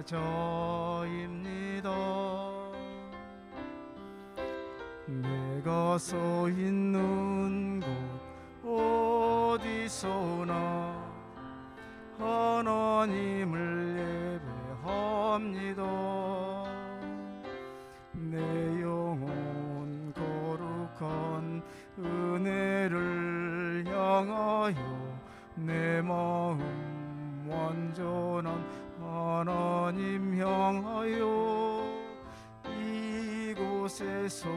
저입니다. 내가 서 있는 곳 어디서나 하나님을 예배합니다. 내 영혼 거룩한 은혜를 향하여 내 마음 완전한 하나님 향하여 이곳에서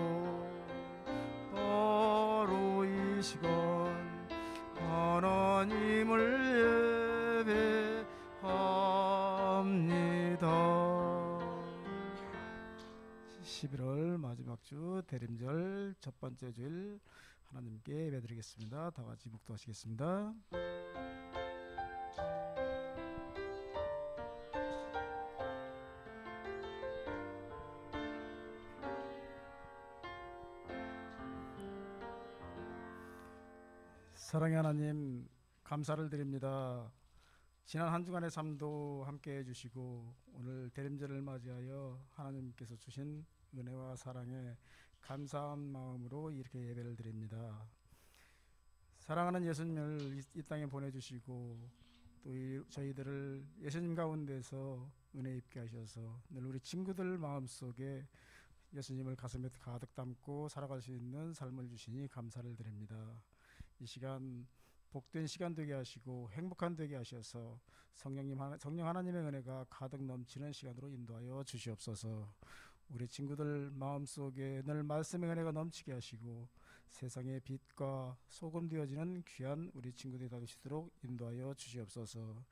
바로 이 시간 하나님을 예배합니다. 11월 마지막 주 대림절 첫 번째 주일 하나님께 예배드리겠습니다. 다 같이 묵도하시겠습니다. 사랑의 하나님, 감사를 드립니다. 지난 한 주간의 삶도 함께 해주시고 오늘 대림절을 맞이하여 하나님께서 주신 은혜와 사랑에 감사한 마음으로 이렇게 예배를 드립니다. 사랑하는 예수님을 이 땅에 보내주시고 또 저희들을 예수님 가운데서 은혜 입게 하셔서 늘 우리 친구들 마음속에 예수님을 가슴에 가득 담고 살아갈 수 있는 삶을 주시니 감사를 드립니다. 이 시간 복된 시간 되게 하시고 행복한 되게 하셔서 성령 하나님의 은혜가 가득 넘치는 시간으로 인도하여 주시옵소서. 우리 친구들 마음속에 늘 말씀의 은혜가 넘치게 하시고 세상의 빛과 소금 되어지는 귀한 우리 친구들이 되시도록 인도하여 주시옵소서.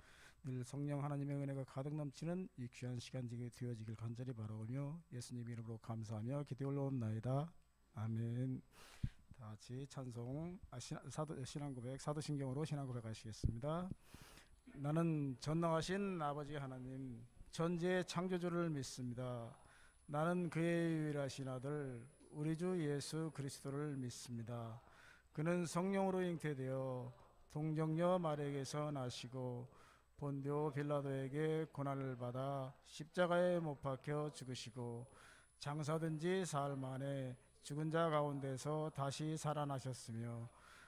늘 성령 하나님의 은혜가 가득 넘치는 이 귀한 시간 되어지길 간절히 바라오며 예수님 이름으로 감사하며 기도 올라옵나이다. 아멘. 다 같이 찬송 신앙고백 사도신경으로 신앙고백 하시겠습니다. 나는 전능하신 아버지 하나님 전지의 창조주를 믿습니다. 나는 그의 유일하신 아들 우리 주 예수 그리스도를 믿습니다. 그는 성령으로 잉태되어 동정녀 마리아에게서 나시고 본디오 빌라도에게 고난을 받아 십자가에 못 박혀 죽으시고 장사된 지 사흘 만에 죽은 자 가운데서 다시 살아나셨으며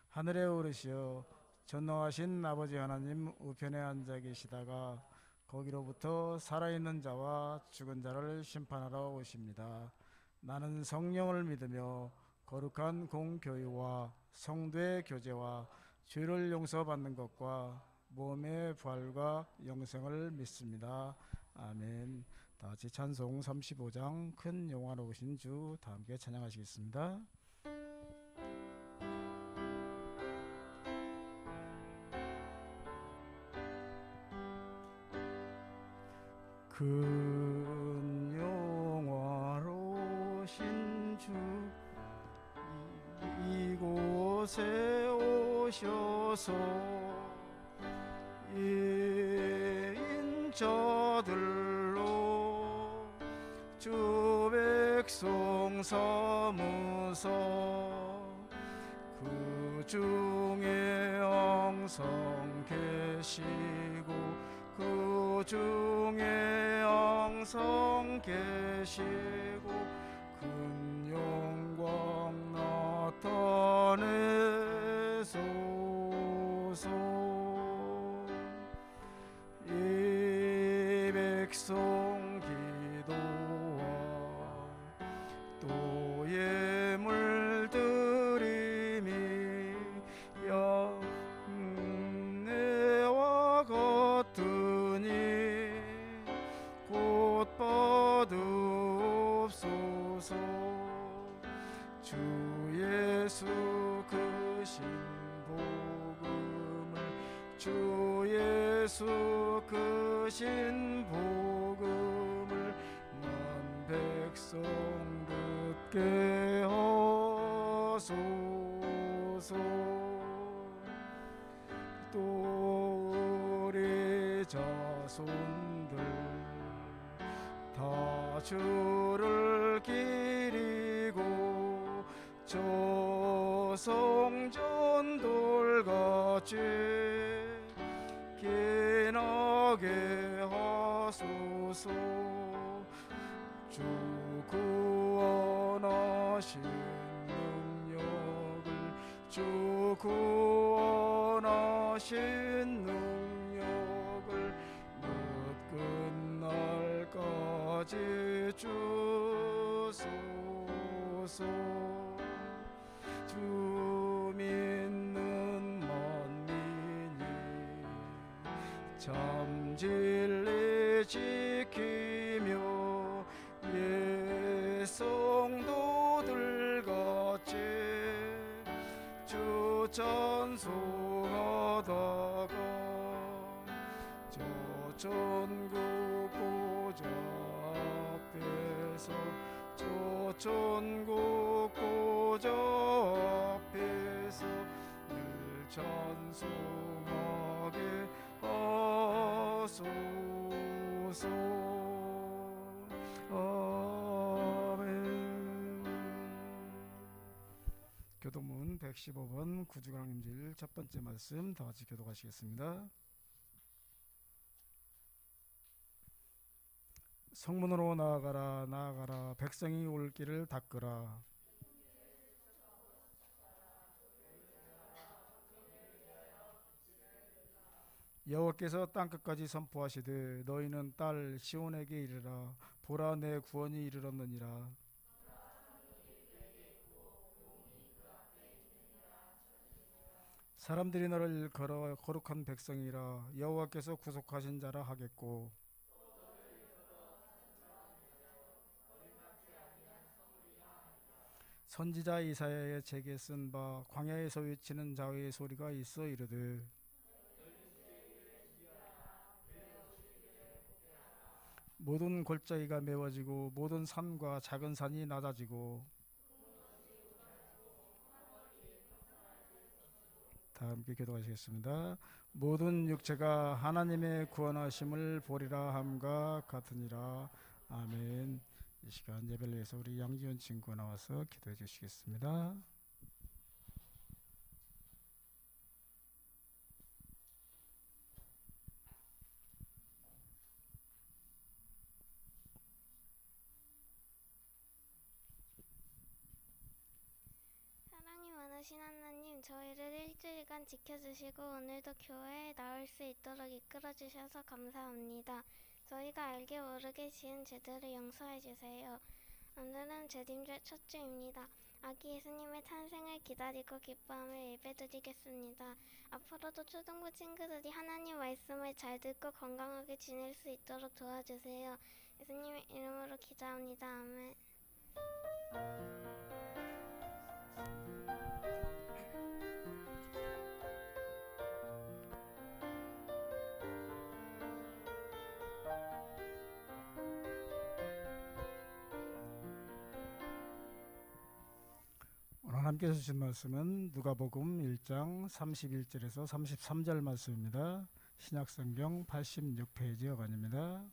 하늘에 오르시어 전능하신 아버지 하나님 우편에 앉아 계시다가 거기로부터 살아있는 자와 죽은 자를 심판하러 오십니다. 나는 성령을 믿으며 거룩한 공교회와 성도의 교제와 죄를 용서받는 것과 몸의 부활과 영생을 믿습니다. 아멘. 다 같이 찬송 35장 큰 영화로우신 주 다 함께 찬양하시겠습니다. 큰 영화로우신 주 이곳에 오셔서 인자들로 주 백성 삼으사 그 중에 항상 계시고 그 중에 항상 계시고 큰 영광 나타내소서. 이 백성 기도와 또 예물 드림이 양내와 같으니 곧 받으옵소서. 주 예수 크신 복음을 주 예수 크신 복음을 만 백성 듣게 하소서. 또 우리 자손들 다 주를 기리고 저 성전 돌같이 기나게 하소서. 주 구원하신 능력을, 주 구원하신 능력을 못 끝날까지 주소서. 주 믿는 만민이 참 진리 지키며 옛 성도들 같이 주 찬송하다가 저 천국 보좌 앞에서, 저 천국 보좌 앞에서 늘 찬송하게 하소서. 아멘. 교도문 115번 구주강림질 첫 번째 말씀 다 같이 교도하시겠습니다. 성문으로 나아가라, 나아가라. 백성이 올 길을 닦으라. 여호와께서 땅끝까지 선포하시되 너희는 딸 시온에게 이르라. 보라, 내 구원이 이르렀느니라. 사람들이 너를 일컬어 거룩한 백성이라. 여호와께서 구속하신 자라 하겠고, 선지자 이사야의 책에 쓴 바 광야에서 외치는 자의 소리가 있어 이르되, 모든 골짜기가 메워지고 모든 산과 작은 산이 낮아지고. 다 함께 기도하시겠습니다. 모든 육체가 하나님의 구원하심을 보리라 함과 같으니라. 아멘. 이 시간 예배를 위해서 우리 양지연 친구 나와서 기도해 주시겠습니다. 사랑이 많으신 하나님, 저희를 일주일간 지켜주시고 오늘도 교회에 나올 수 있도록 이끌어주셔서 감사합니다. 저희가 알게 모르게 지은 죄들을 용서해 주세요. 오늘은 제딤절 첫 주입니다. 아기 예수님의 탄생을 기다리고 기뻐하며 예배드리겠습니다. 앞으로도 초등부 친구들이 하나님 말씀을 잘 듣고 건강하게 지낼 수 있도록 도와주세요. 예수님의 이름으로 기도합니다. 아멘. 오늘 함께 주신 말씀은 누가복음 1장 31절에서 33절 말씀입니다. 신약성경 86페이지 여관입니다.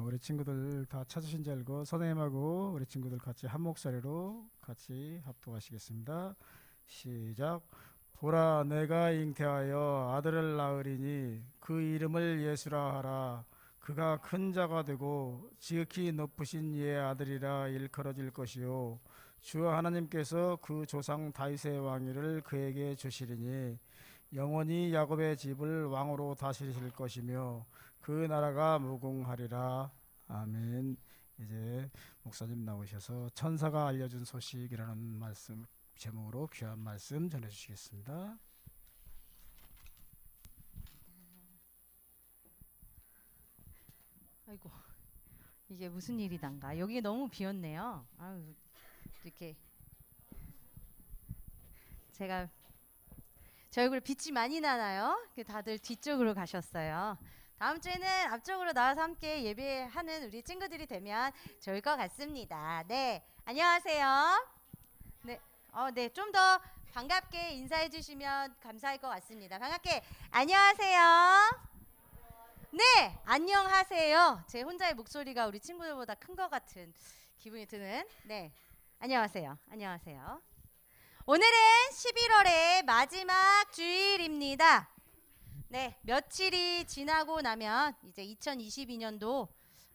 우리 친구들 다 찾으신 줄 알고 선생님하고 우리 친구들 같이 한 목소리로 같이 합독하시겠습니다. 시작. 보라, 내가 잉태하여 아들을 낳으리니 그 이름을 예수라 하라. 그가 큰 자가 되고 지극히 높으신 이의 아들이라 일컬어질 것이요, 주 하나님께서 그 조상 다윗의 왕위를 그에게 주시리니 영원히 야곱의 집을 왕으로 다스리실 것이며 그 나라가 무궁하리라. 아멘. 이제 목사님 나오셔서 천사가 알려준 소식이라는 말씀 제목으로 귀한 말씀 전해주시겠습니다. 아이고, 이게 무슨 일이단가. 여기 너무 비었네요. 아유, 이렇게 제가 제 얼굴 빛이 많이 나나요? 다들 뒤쪽으로 가셨어요. 다음 주에는 앞쪽으로 나와서 함께 예배하는 우리 친구들이 되면 좋을 것 같습니다. 네, 안녕하세요. 네, 네, 좀 더 반갑게 인사해 주시면 감사할 것 같습니다. 반갑게 안녕하세요. 네, 안녕하세요. 제 혼자의 목소리가 우리 친구들보다 큰 것 같은 기분이 드는. 네, 안녕하세요. 안녕하세요. 오늘은 11월의 마지막 주일입니다. 네, 며칠이 지나고 나면 이제 2022년도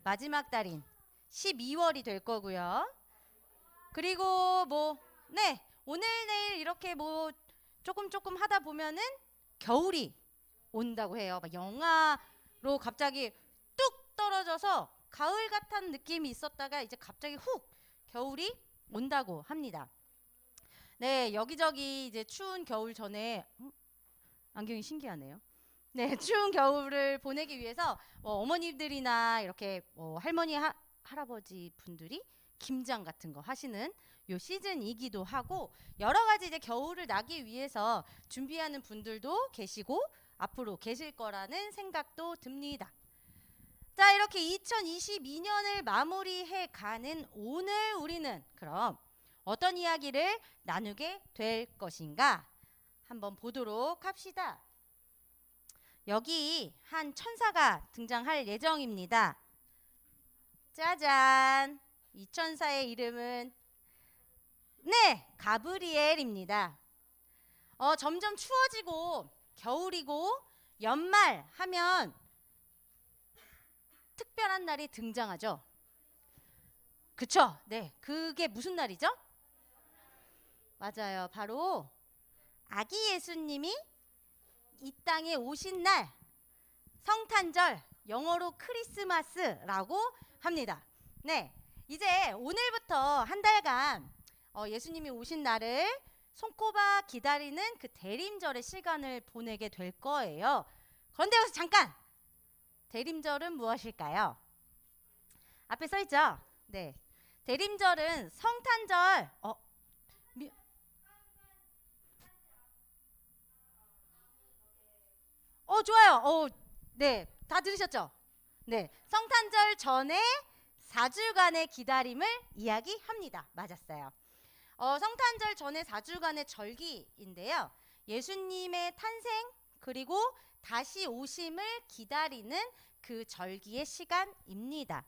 마지막 달인 12월이 될 거고요. 그리고 네, 오늘 내일 이렇게 조금 하다 보면은 겨울이 온다고 해요. 막 영하로 갑자기 뚝 떨어져서 가을 같은 느낌이 있었다가 이제 갑자기 훅 겨울이 온다고 합니다. 네, 여기저기 이제 추운 겨울 전에 안경이 신기하네요. 네, 추운 겨울을 보내기 위해서 어머니들이나 이렇게 할머니 할아버지 분들이 김장 같은 거 하시는 요 시즌이기도 하고, 여러 가지 이제 겨울을 나기 위해서 준비하는 분들도 계시고 앞으로 계실 거라는 생각도 듭니다. 자, 이렇게 2022년을 마무리해 가는 오늘 우리는 그럼 어떤 이야기를 나누게 될 것인가 한번 보도록 합시다. 여기 한 천사가 등장할 예정입니다. 짜잔! 이 천사의 이름은 가브리엘입니다. 점점 추워지고 겨울이고 연말 하면 특별한 날이 등장하죠. 그쵸? 네, 그게 무슨 날이죠? 맞아요. 바로 아기 예수님이 이 땅에 오신 날, 성탄절, 영어로 크리스마스라고 합니다. 네, 이제 오늘부터 한 달간 예수님이 오신 날을 손꼽아 기다리는 그 대림절의 시간을 보내게 될 거예요. 그런데 여기서 잠깐! 대림절은 무엇일까요? 앞에 써 있죠? 네, 대림절은 성탄절. 좋아요. 네, 다 들으셨죠? 네, 성탄절 전에 4주간의 기다림을 이야기합니다. 맞았어요. 성탄절 전에 4주간의 절기인데요. 예수님의 탄생 그리고 다시 오심을 기다리는 그 절기의 시간입니다.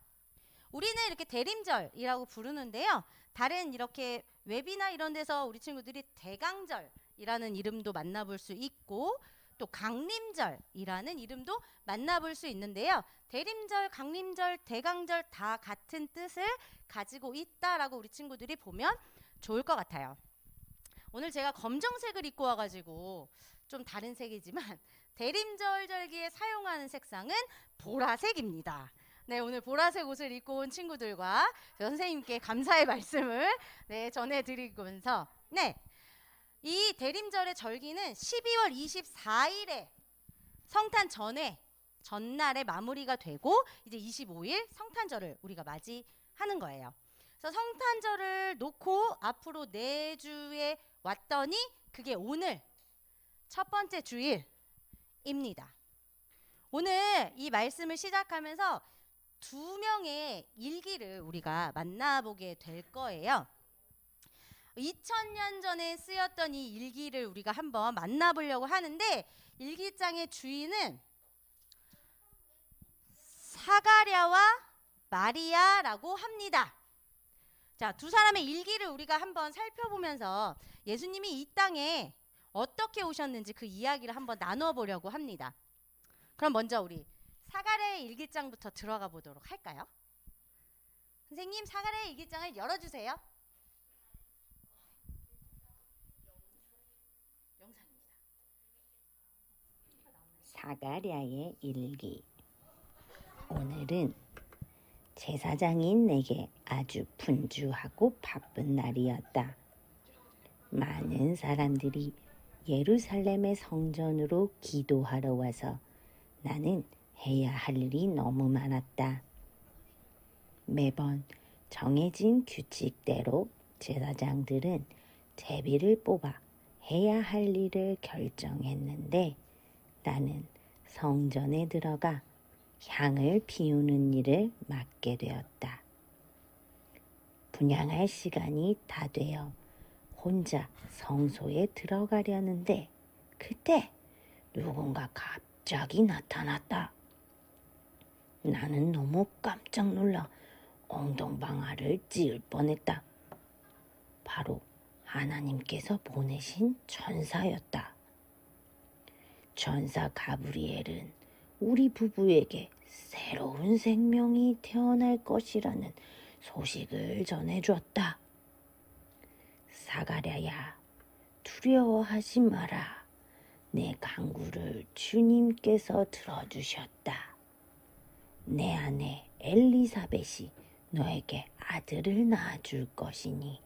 우리는 이렇게 대림절이라고 부르는데요. 다른 이렇게 웹이나 이런 데서 우리 친구들이 대강절이라는 이름도 만나볼 수 있고, 또 강림절이라는 이름도 만나볼 수 있는데요. 대림절, 강림절, 대강절 다 같은 뜻을 가지고 있다라고 우리 친구들이 보면 좋을 것 같아요. 오늘 제가 검정색을 입고 와가지고 좀 다른 색이지만 대림절 절기에 사용하는 색상은 보라색입니다. 네, 오늘 보라색 옷을 입고 온 친구들과 선생님께 감사의 말씀을 전해드리면서 이 대림절의 절기는 12월 24일에 성탄 전날에 마무리가 되고 이제 25일 성탄절을 우리가 맞이하는 거예요. 그래서 성탄절을 놓고 앞으로 4주에 왔더니 그게 오늘 첫 번째 주일입니다. 오늘 이 말씀을 시작하면서 2명의 일기를 우리가 만나보게 될 거예요. 2000년 전에 쓰였던 이 일기를 우리가 한번 만나보려고 하는데, 일기장의 주인은 사가랴와 마리아라고 합니다. 자, 두 사람의 일기를 우리가 한번 살펴보면서 예수님이 이 땅에 어떻게 오셨는지 그 이야기를 한번 나눠보려고 합니다. 그럼 먼저 우리 사가랴의 일기장부터 들어가 보도록 할까요? 선생님, 사가랴의 일기장을 열어주세요. 사가랴의 일기. 오늘은 제사장인 내게 아주 분주하고 바쁜 날이었다. 많은 사람들이 예루살렘의 성전으로 기도하러 와서 나는 해야 할 일이 너무 많았다. 매번 정해진 규칙대로 제사장들은 제비를 뽑아 해야 할 일을 결정했는데, 나는 성전에 들어가 향을 피우는 일을 맡게 되었다. 분향할 시간이 다 되어 혼자 성소에 들어가려는데 그때 누군가 갑자기 나타났다. 나는 너무 깜짝 놀라 엉덩방아를 찌을 뻔했다. 바로 하나님께서 보내신 천사였다. 천사 가브리엘은 우리 부부에게 새로운 생명이 태어날 것이라는 소식을 전해줬다. 사가랴야, 두려워하지 마라. 내 간구를 주님께서 들어주셨다. 내 아내 엘리사벳이 너에게 아들을 낳아줄 것이니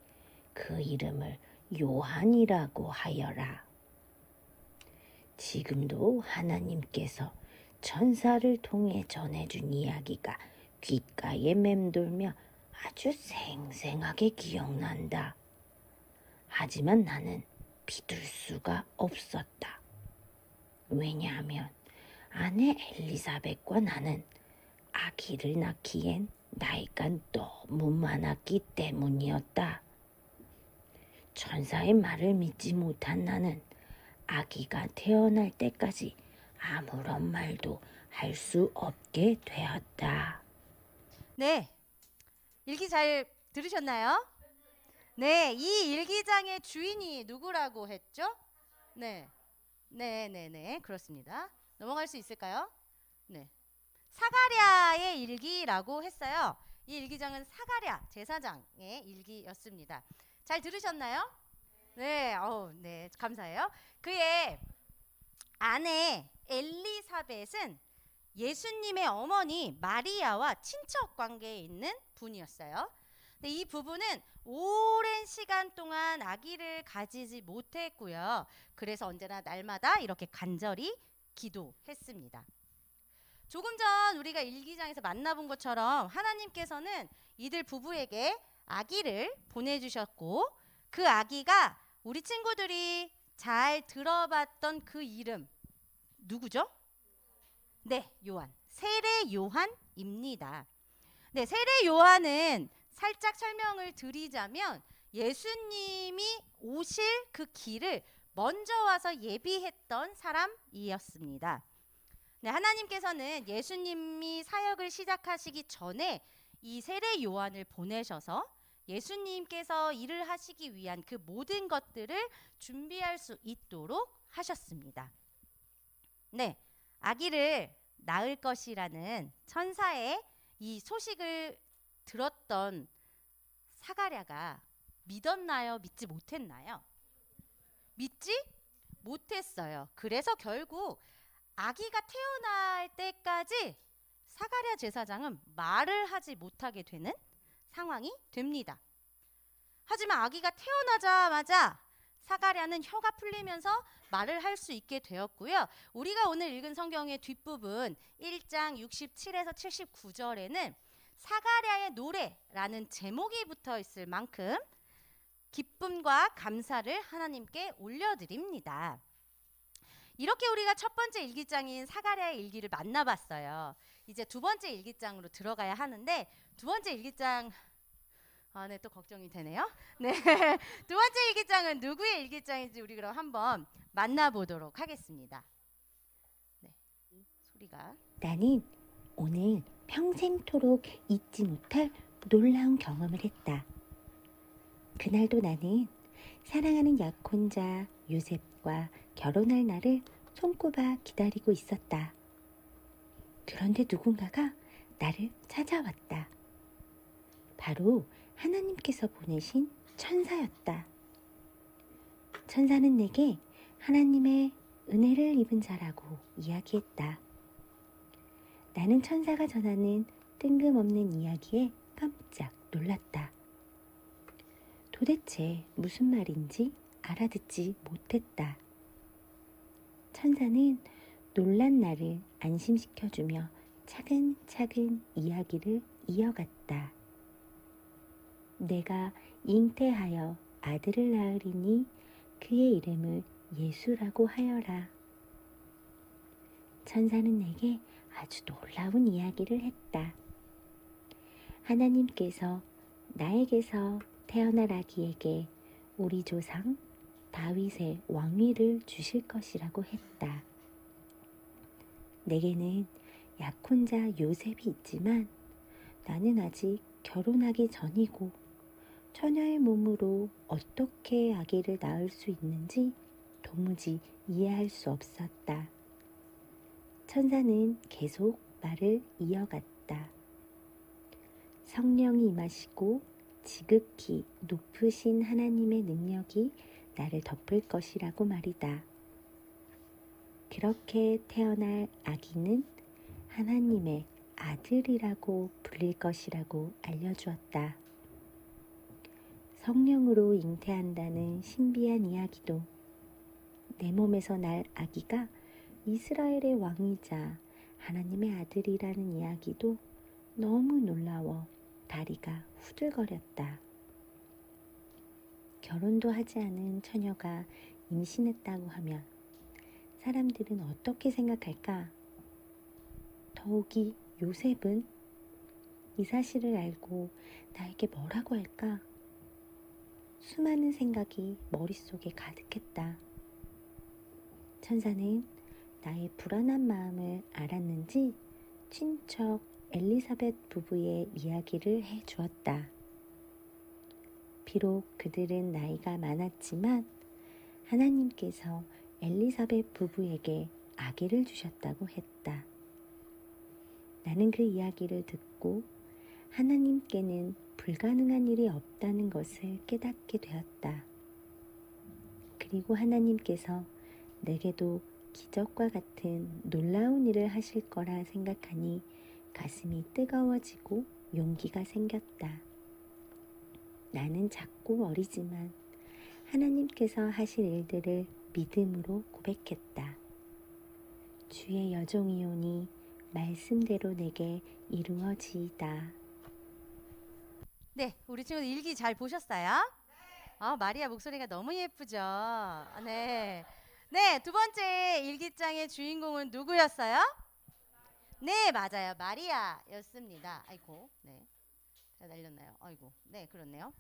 그 이름을 요한이라고 하여라. 지금도 하나님께서 천사를 통해 전해준 이야기가 귓가에 맴돌며 아주 생생하게 기억난다. 하지만 나는 믿을 수가 없었다. 왜냐하면 아내 엘리사벳과 나는 아기를 낳기엔 나이가 너무 많았기 때문이었다. 천사의 말을 믿지 못한 나는 아기가 태어날 때까지 아무런 말도 할 수 없게 되었다. 네, 일기 잘 들으셨나요? 네, 이 일기장의 주인이 누구라고 했죠? 네, 그렇습니다. 넘어갈 수 있을까요? 네, 사가랴의 일기라고 했어요. 이 일기장은 사가랴 제사장의 일기였습니다. 잘 들으셨나요? 네, 네, 감사해요. 그의 아내 엘리사벳은 예수님의 어머니 마리아와 친척 관계에 있는 분이었어요. 근데 이 부부는 오랜 시간 동안 아기를 가지지 못했고요. 그래서 언제나 날마다 이렇게 간절히 기도했습니다. 조금 전 우리가 일기장에서 만나본 것처럼 하나님께서는 이들 부부에게 아기를 보내주셨고, 그 아기가 우리 친구들이 잘 들어봤던 그 이름 누구죠? 네, 요한. 세례 요한입니다. 네, 세례 요한은 살짝 설명을 드리자면 예수님이 오실 그 길을 먼저 와서 예비했던 사람이었습니다. 네, 하나님께서는 예수님이 사역을 시작하시기 전에 이 세례 요한을 보내셔서 예수님께서 일을 하시기 위한 그 모든 것들을 준비할 수 있도록 하셨습니다. 네, 아기를 낳을 것이라는 천사의 이 소식을 들었던 사가랴가 믿었나요? 믿지 못했나요? 믿지 못했어요. 그래서 결국 아기가 태어날 때까지 사가랴 제사장은 말을 하지 못하게 되는 상황이 됩니다. 하지만 아기가 태어나자마자 사가랴는 혀가 풀리면서 말을 할 수 있게 되었고요. 우리가 오늘 읽은 성경의 뒷부분 1장 67에서 79절에는 사가랴의 노래라는 제목이 붙어 있을 만큼 기쁨과 감사를 하나님께 올려드립니다. 이렇게 우리가 첫 번째 일기장인 사가랴의 일기를 만나봤어요. 이제 두 번째 일기장으로 들어가야 하는데, 두 번째 일기장, 네, 또 걱정이 되네요. 네, 두 번째 일기장은 누구의 일기장인지 우리 그럼 한번 만나보도록 하겠습니다. 네, 소리가. 나는 오늘 평생토록 잊지 못할 놀라운 경험을 했다. 그날도 나는 사랑하는 약혼자 요셉과 결혼할 날을 손꼽아 기다리고 있었다. 그런데 누군가가 나를 찾아왔다. 바로 하나님께서 보내신 천사였다. 천사는 내게 하나님의 은혜를 입은 자라고 이야기했다. 나는 천사가 전하는 뜬금없는 이야기에 깜짝 놀랐다. 도대체 무슨 말인지 알아듣지 못했다. 천사는 놀란 나를 안심시켜주며 차근차근 이야기를 이어갔다. 내가 잉태하여 아들을 낳으리니 그의 이름을 예수라고 하여라. 천사는 내게 아주 놀라운 이야기를 했다. 하나님께서 나에게서 태어날 아기에게 우리 조상 다윗의 왕위를 주실 것이라고 했다. 내게는 약혼자 요셉이 있지만 나는 아직 결혼하기 전이고 처녀의 몸으로 어떻게 아기를 낳을 수 있는지 도무지 이해할 수 없었다. 천사는 계속 말을 이어갔다. 성령이 임하시고 지극히 높으신 하나님의 능력이 나를 덮을 것이라고 말이다. 그렇게 태어날 아기는 하나님의 아들이라고 불릴 것이라고 알려주었다. 성령으로 잉태한다는 신비한 이야기도, 내 몸에서 날 아기가 이스라엘의 왕이자 하나님의 아들이라는 이야기도 너무 놀라워 다리가 후들거렸다. 결혼도 하지 않은 처녀가 임신했다고 하면 사람들은 어떻게 생각할까? 더욱이 요셉은 이 사실을 알고 나에게 뭐라고 할까? 수많은 생각이 머릿속에 가득했다. 천사는 나의 불안한 마음을 알았는지 친척 엘리사벳 부부의 이야기를 해 주었다. 비록 그들은 나이가 많았지만 하나님께서 엘리사벳 부부에게 아기를 주셨다고 했다. 나는 그 이야기를 듣고 하나님께는 불가능한 일이 없다는 것을 깨닫게 되었다. 그리고 하나님께서 내게도 기적과 같은 놀라운 일을 하실 거라 생각하니 가슴이 뜨거워지고 용기가 생겼다. 나는 작고 어리지만 하나님께서 하실 일들을 믿음으로 고백했다. 주의 여종이오니 말씀대로 내게 이루어지이다. 네, 우리 친구들 일기 잘 보셨어요? 마리아 목소리가 너무 예쁘죠? 네. 네, 두 번째 일기장의 주인공은 누구였어요? 네, 맞아요. 마리아였습니다. 아이고, 네. 제가 날렸나요? 아이고, 네, 그렇네요.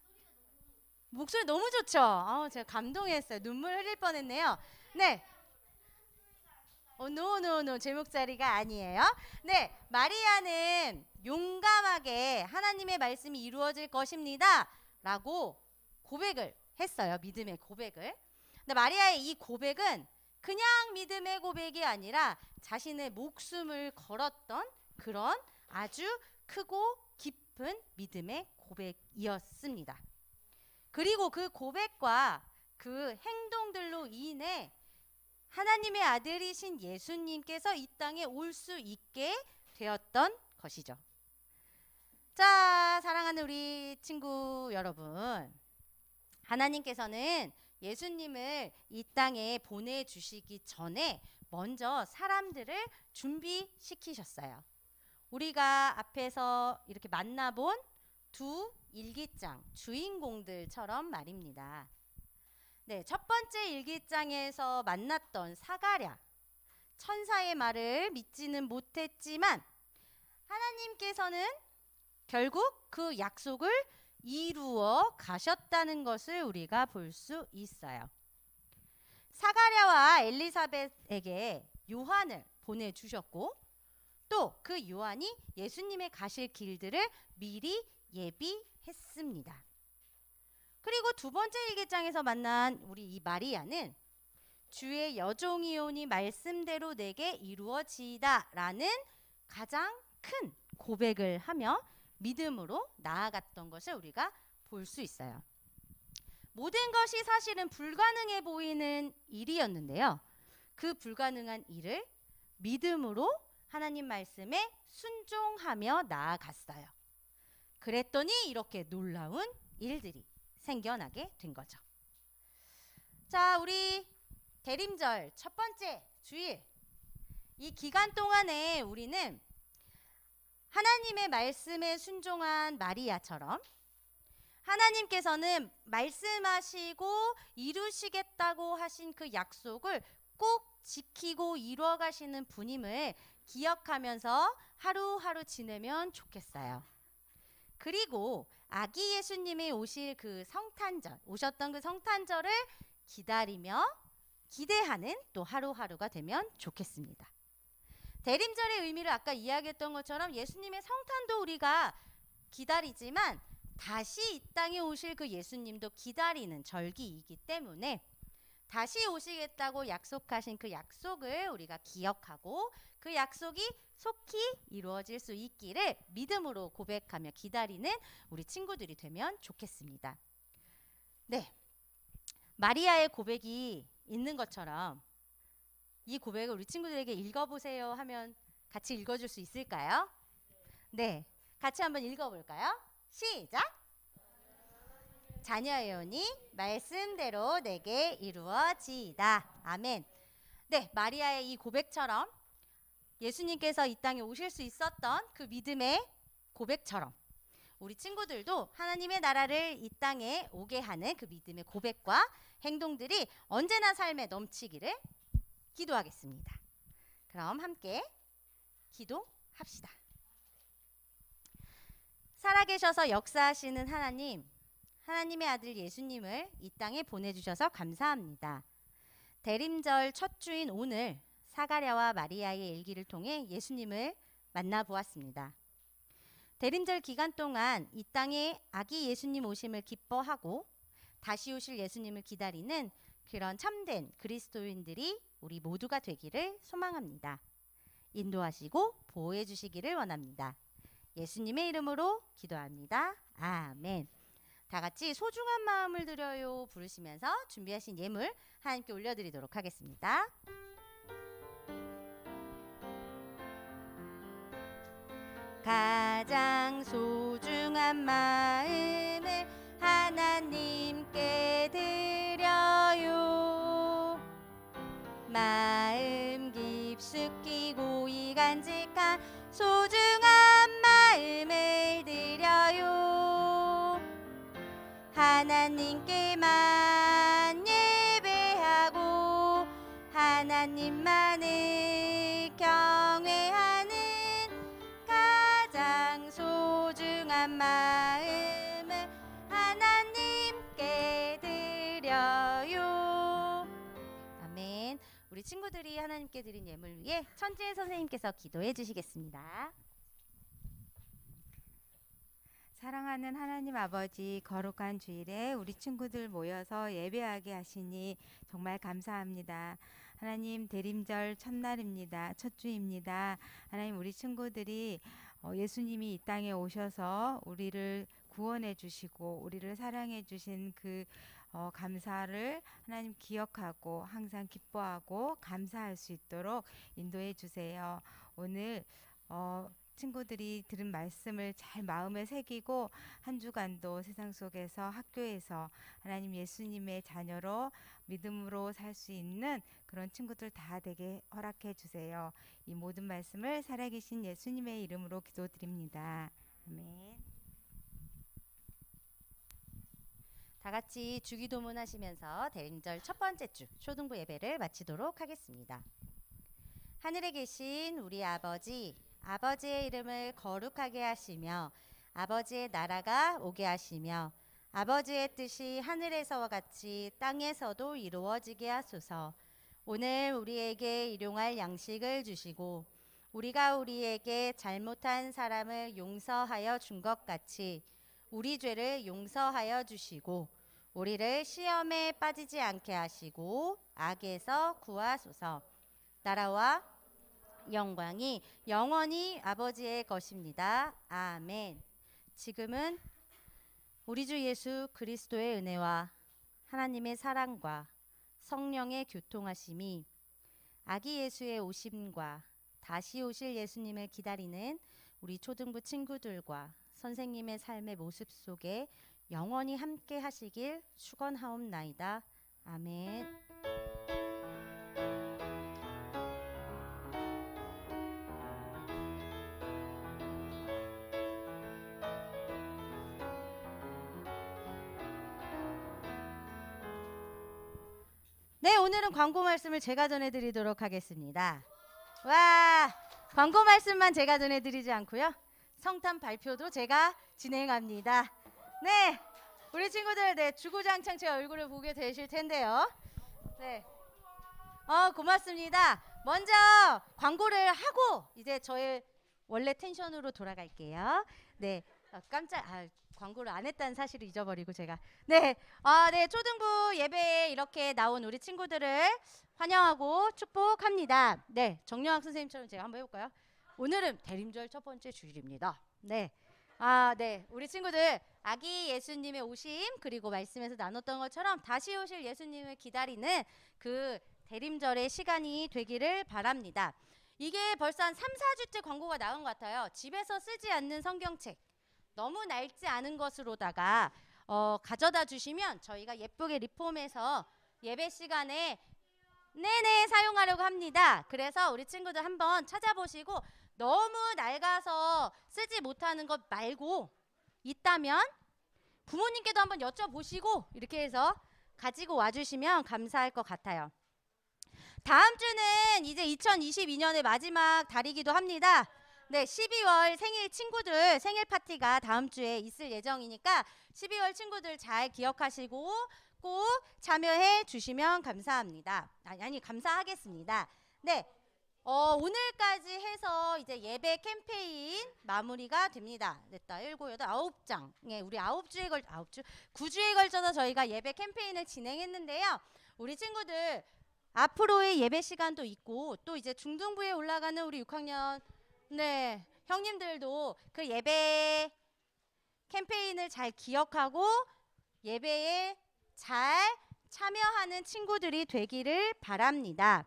목소리 너무 좋죠? 제가 감동했어요. 눈물 흘릴 뻔했네요. 네. 노, 제 목소리가 아니에요. 네, 마리아는 용감하게 하나님의 말씀이 이루어질 것입니다 라고 고백을 했어요. 믿음의 고백을. 근데 마리아의 이 고백은 그냥 믿음의 고백이 아니라 자신의 목숨을 걸었던 그런 아주 크고 깊은 믿음의 고백이었습니다. 그리고 그 고백과 그 행동들로 인해 하나님의 아들이신 예수님께서 이 땅에 올 수 있게 되었던 것이죠. 자, 사랑하는 우리 친구 여러분, 하나님께서는 예수님을 이 땅에 보내주시기 전에 먼저 사람들을 준비시키셨어요. 우리가 앞에서 이렇게 만나본 두 일기장 주인공들처럼 말입니다. 네, 첫 번째 일기장에서 만났던 사가랴, 천사의 말을 믿지는 못했지만 하나님께서는 결국 그 약속을 이루어 가셨다는 것을 우리가 볼 수 있어요. 사가랴와 엘리사벳에게 요한을 보내주셨고 또 그 요한이 예수님의 가실 길들을 미리 예비했습니다. 그리고 두 번째 일기장에서 만난 우리 이 마리아는 주의 여종이오니 말씀대로 내게 이루어지이다 라는 가장 큰 고백을 하며 믿음으로 나아갔던 것을 우리가 볼 수 있어요. 모든 것이 사실은 불가능해 보이는 일이었는데요. 그 불가능한 일을 믿음으로 하나님 말씀에 순종하며 나아갔어요. 그랬더니 이렇게 놀라운 일들이 생겨나게 된 거죠. 자, 우리 대림절 첫 번째 주일, 이 기간 동안에 우리는 하나님의 말씀에 순종한 마리아처럼 하나님께서는 말씀하시고 이루시겠다고 하신 그 약속을 꼭 지키고 이루어 가시는 분임을 기억하면서 하루하루 지내면 좋겠어요. 그리고 아기 예수님이 오실 그 성탄절, 오셨던 그 성탄절을 기다리며 기대하는 또 하루하루가 되면 좋겠습니다. 대림절의 의미를 아까 이야기했던 것처럼 예수님의 성탄도 우리가 기다리지만 다시 이 땅에 오실 그 예수님도 기다리는 절기이기 때문에 다시 오시겠다고 약속하신 그 약속을 우리가 기억하고 그 약속이 속히 이루어질 수 있기를 믿음으로 고백하며 기다리는 우리 친구들이 되면 좋겠습니다. 네, 마리아의 고백이 있는 것처럼 이 고백을 우리 친구들에게 읽어보세요 하면 같이 읽어줄 수 있을까요? 네, 같이 한번 읽어볼까요? 시작! 자녀의 예언이 말씀대로 내게 이루어지이다. 아멘. 네, 마리아의 이 고백처럼 예수님께서 이 땅에 오실 수 있었던 그 믿음의 고백처럼 우리 친구들도 하나님의 나라를 이 땅에 오게 하는 그 믿음의 고백과 행동들이 언제나 삶에 넘치기를 기도하겠습니다. 그럼 함께 기도합시다. 살아계셔서 역사하시는 하나님, 하나님의 아들 예수님을 이 땅에 보내주셔서 감사합니다. 대림절 첫 주인 오늘 사가랴와 마리아의 일기를 통해 예수님을 만나보았습니다. 대림절 기간 동안 이 땅에 아기 예수님 오심을 기뻐하고 다시 오실 예수님을 기다리는 그런 참된 그리스도인들이 우리 모두가 되기를 소망합니다. 인도하시고 보호해 주시기를 원합니다. 예수님의 이름으로 기도합니다. 아멘. 다 같이 소중한 마음을 드려요 부르시면서 준비하신 예물 하나님께 올려드리도록 하겠습니다. 가장 소중한 마음을 하나님께 드려요. 마음 깊숙이 고이 간직한 소중한 마음을 드려요. 하나님께만 예배하고 하나님만을 경외하는 가장 소중한 마음을 하나님께 드려요. 아멘. 우리 친구들이 하나님께 드린 예물 위해 천지의 선생님께서 기도해 주시겠습니다. 사랑하는 하나님 아버지, 거룩한 주일에 우리 친구들 모여서 예배하게 하시니 정말 감사합니다. 하나님, 대림절 첫날입니다. 첫 주입니다. 하나님, 우리 친구들이 예수님이 이 땅에 오셔서 우리를 구원해 주시고 우리를 사랑해 주신 그 감사를 하나님 기억하고 항상 기뻐하고 감사할 수 있도록 인도해 주세요. 오늘 친구들이 들은 말씀을 잘 마음에 새기고 한 주간도 세상 속에서 학교에서 하나님 예수님의 자녀로 믿음으로 살 수 있는 그런 친구들 다 되게 허락해 주세요. 이 모든 말씀을 살아계신 예수님의 이름으로 기도드립니다. 아멘. 다 같이 주기도문 하시면서 대림절 첫 번째 주 초등부 예배를 마치도록 하겠습니다. 하늘에 계신 우리 아버지, 아버지의 이름을 거룩하게 하시며 아버지의 나라가 오게 하시며 아버지의 뜻이 하늘에서와 같이 땅에서도 이루어지게 하소서. 오늘 우리에게 일용할 양식을 주시고 우리가 우리에게 잘못한 사람을 용서하여 준 것 같이 우리 죄를 용서하여 주시고 우리를 시험에 빠지지 않게 하시고 악에서 구하소서. 나라와 영광이 영원히 아버지의 것입니다. 아멘. 지금은 우리 주 예수 그리스도의 은혜와 하나님의 사랑과 성령의 교통하심이 아기 예수의 오심과 다시 오실 예수님을 기다리는 우리 초등부 친구들과 선생님의 삶의 모습 속에 영원히 함께 하시길 축원하옵나이다. 아멘. 네, 오늘은 광고 말씀을 제가 전해드리도록 하겠습니다. 와, 광고 말씀만 제가 전해드리지 않고요. 성탄 발표도 제가 진행합니다. 네, 우리 친구들, 네, 주구장창 제 얼굴을 보게 되실 텐데요. 네, 고맙습니다. 먼저 광고를 하고 이제 저의 원래 텐션으로 돌아갈게요. 네, 광고를 안 했다는 사실을 잊어버리고 제가. 네, 네, 초등부 예배에 이렇게 나온 우리 친구들을 환영하고 축복합니다. 네, 정영학 선생님처럼 제가 한번 해볼까요? 오늘은 대림절 첫 번째 주일입니다. 네, 네, 우리 친구들 아기 예수님의 오심 그리고 말씀에서 나눴던 것처럼 다시 오실 예수님을 기다리는 그 대림절의 시간이 되기를 바랍니다. 이게 벌써 한 3, 4주째 광고가 나온 것 같아요. 집에서 쓰지 않는 성경책 너무 낡지 않은 것으로다가 가져다 주시면 저희가 예쁘게 리폼해서 예배 시간에 내내 사용하려고 합니다. 그래서 우리 친구들 한번 찾아보시고 너무 낡아서 쓰지 못하는 것 말고 있다면 부모님께도 한번 여쭤보시고 이렇게 해서 가지고 와주시면 감사할 것 같아요. 다음 주는 이제 2022년의 마지막 달이기도 합니다. 네, 12월 생일 친구들 생일 파티가 다음 주에 있을 예정이니까 12월 친구들 잘 기억하시고 꼭 참여해 주시면 감사합니다. 감사하겠습니다. 네, 오늘까지 해서 이제 예배 캠페인 마무리가 됩니다. 됐다. 7, 8, 9장. 예, 우리 9주에 걸쳐서 저희가 예배 캠페인을 진행했는데요. 우리 친구들 앞으로의 예배 시간도 있고 또 이제 중등부에 올라가는 우리 6학년 네, 형님들도 그 예배 캠페인을 잘 기억하고 예배에 잘 참여하는 친구들이 되기를 바랍니다.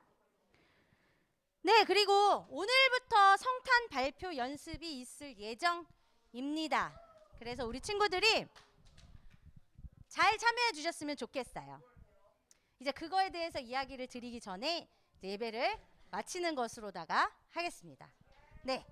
네, 그리고 오늘부터 성탄 발표 연습이 있을 예정입니다. 그래서 우리 친구들이 잘 참여해 주셨으면 좋겠어요. 이제 그거에 대해서 이야기를 드리기 전에 예배를 마치는 것으로다가 하겠습니다. 네.